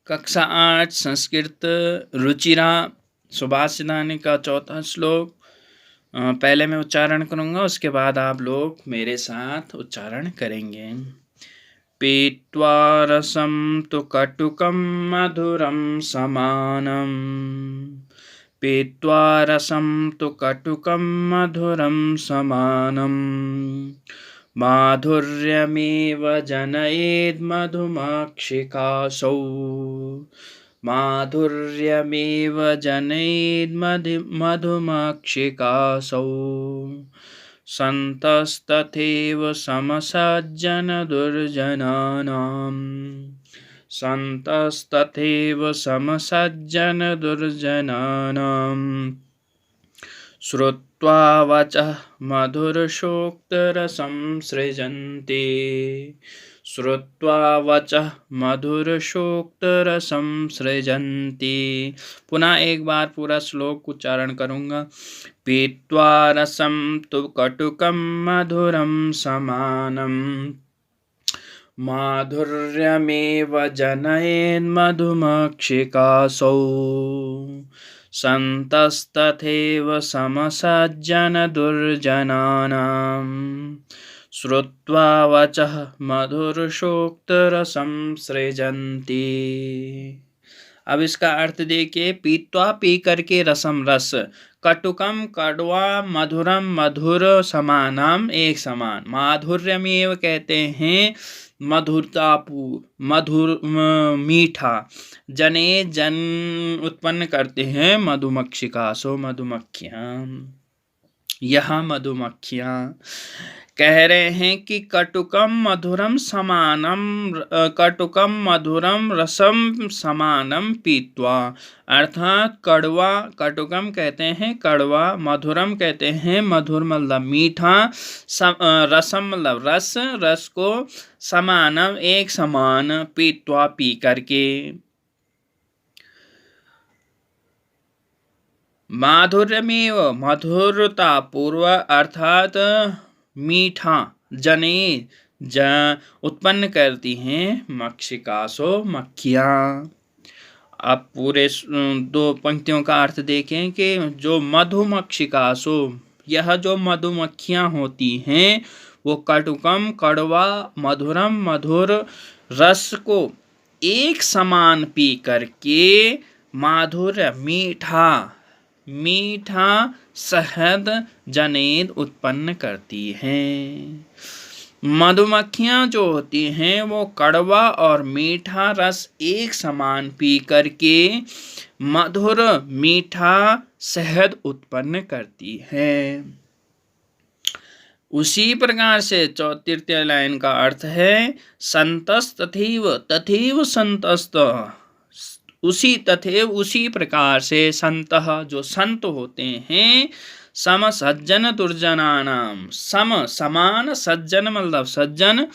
कक्षा 8 संस्कृत रुचिरा सुभाषितानी का चौथा श्लोक। पहले मैं उच्चारण करूँगा, उसके बाद आप लोग मेरे साथ उच्चारण करेंगे। पीत्वा रसं तु कटुकं मधुरं समानम्। पीत्वा रसं तु कटुकं मधुरं समानम्। माधुर्यमेव जनयेद् मधुमक्षिकासौ। माधुर्यमेव जनयेद् मधुमक्षिकासौ। सन्तस्तथैव समसज्जनदुर्जनानाम्। सन्तस्तथैव समसज्जनदुर्जनानाम्। श्रुत्वा वचः मधुरशोक्तिरसं सृजन्ति। श्रुत्वा वचः मधुरशोक्तिरसं सृजन्ति। पुनः एक बार पूरा श्लोक उच्चारण करूँगा। पीत्वा रसं तु कटुकं मधुरं समानम्। माधुर्यमेव जनयेद् मधुमक्षिकासौ। सन्तस्तथैव समसज्जनदुर्जनानाम्। श्रुत्वा वचः मधुरशोक्तिरसं सृजन्ति। अब इसका अर्थ देखिए। पीत्वा पी करके रसम रस, कटुकम कड़वा, मधुरम मधुर, समानम एक समान। माधुर्यमेव कहते हैं मधुर मीठा। जने जन उत्पन्न करते हैं मधुमक्षिकासो मधुमक्खियाँ। यह मधुमक्खियाँ कह रहे हैं कि कटुकम मधुरम समानम, कटुकम मधुरम रसम समानम पीत्वा, अर्थात कड़वा, कटुकम कहते हैं कड़वा, मधुरम कहते हैं मधुर मतलब मीठा, रसम मतलब रस, रस को समानम एक समान, पीत्वा पी करके। माधुर्यमेव मधुरता पूर्व, अर्थात मीठा, जने उत्पन्न करती हैं मक्षिकासो मक्खियाँ। अब पूरे दो पंक्तियों का अर्थ देखें कि जो मधुमक्षिकासो, यह जो मधुमक्खियाँ होती हैं वो कटुकम कड़वा, मधुरम मधुर रस को एक समान पी करके माधुर्य मीठा मीठा शहद जनेद उत्पन्न करती हैं। मधुमक्खियाँ जो होती हैं वो कड़वा और मीठा रस एक समान पी करके मधुर मीठा शहद उत्पन्न करती हैं। उसी प्रकार से तृतीय लाइन का अर्थ है संतस्त तथैव, तथैव संतस्त, उसी तथैव उसी प्रकार से संतः जो संत होते हैं, सम सज्जन दुर्जनानाम, सम समान, सज्जन मतलब सज्जन,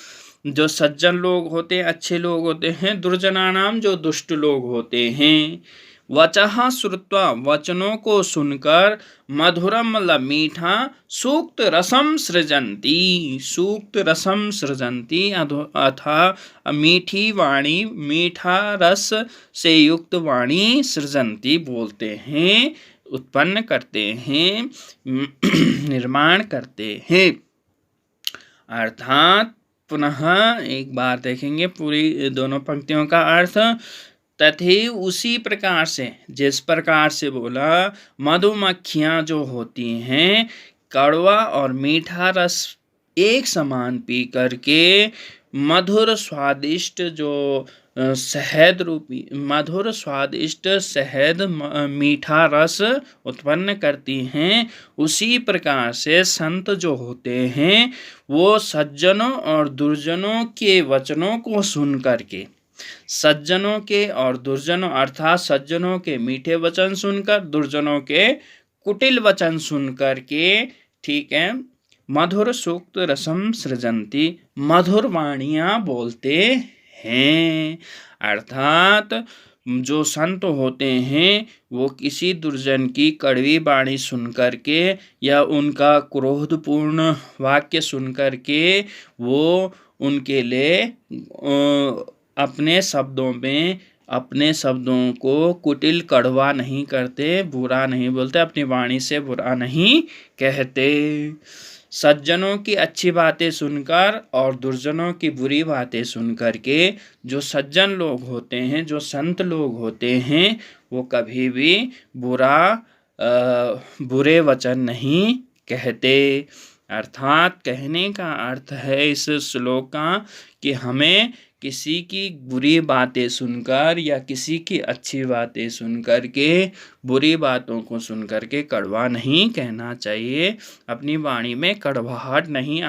जो सज्जन लोग होते हैं अच्छे लोग होते हैं, दुर्जनानाम जो दुष्ट लोग होते हैं। वचः श्रुत्वा वचनों को सुनकर, मधुरम मतलब मीठा, सूक्त रसम सृजन्ति, सूक्त रसम सृजन्ति अथा मीठी वाणी, मीठा रस से युक्त वाणी सृजन्ति बोलते हैं, उत्पन्न करते हैं, निर्माण करते हैं। अर्थात पुनः एक बार देखेंगे पूरी दोनों पंक्तियों का अर्थ। तथैव उसी प्रकार से, जिस प्रकार से बोला, मधुमक्खियाँ जो होती हैं कड़वा और मीठा रस एक समान पी करके मधुर स्वादिष्ट जो शहद रूपी, मधुर स्वादिष्ट शहद मीठा रस उत्पन्न करती हैं, उसी प्रकार से संत जो होते हैं वो सज्जनों और दुर्जनों के वचनों को सुन करके, सज्जनों के और दुर्जनों, अर्थात सज्जनों के मीठे वचन सुनकर, दुर्जनों के कुटिल वचन सुनकर के, ठीक है, मधुर सूक्त रसम सृजन्ति, मधुर वाणियाँ बोलते हैं। अर्थात जो संत होते हैं वो किसी दुर्जन की कड़वी वाणी सुनकर के या उनका क्रोधपूर्ण वाक्य सुनकर के वो उनके लिए अपने शब्दों में अपने शब्दों को कुटिल कड़वा नहीं करते, बुरा नहीं बोलते, अपनी वाणी से बुरा नहीं कहते। सज्जनों की अच्छी बातें सुनकर और दुर्जनों की बुरी बातें सुनकर के जो सज्जन लोग होते हैं, जो संत लोग होते हैं, वो कभी भी बुरे वचन नहीं कहते। अर्थात कहने का अर्थ है इस श्लोक का कि हमें किसी की बुरी बातें सुनकर या किसी की अच्छी बातें सुनकर के बुरी बातों को सुनकर के कड़वा नहीं कहना चाहिए। अपनी वाणी में कड़वाहट नहीं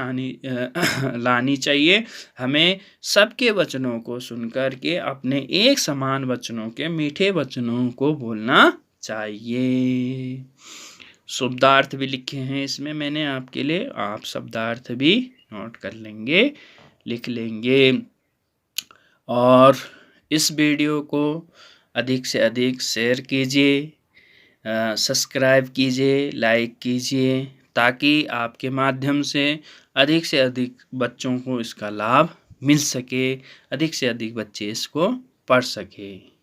लानी चाहिए। हमें सबके वचनों को सुनकर के अपने एक समान वचनों के मीठे वचनों को बोलना चाहिए। शब्दार्थ भी लिखे हैं इसमें मैंने आपके लिए, आप शब्दार्थ भी नोट कर लेंगे, लिख लेंगे। और इस वीडियो को अधिक से अधिक शेयर कीजिए, सब्सक्राइब कीजिए, लाइक कीजिए, ताकि आपके माध्यम से अधिक बच्चों को इसका लाभ मिल सके, अधिक से अधिक बच्चे इसको पढ़ सके।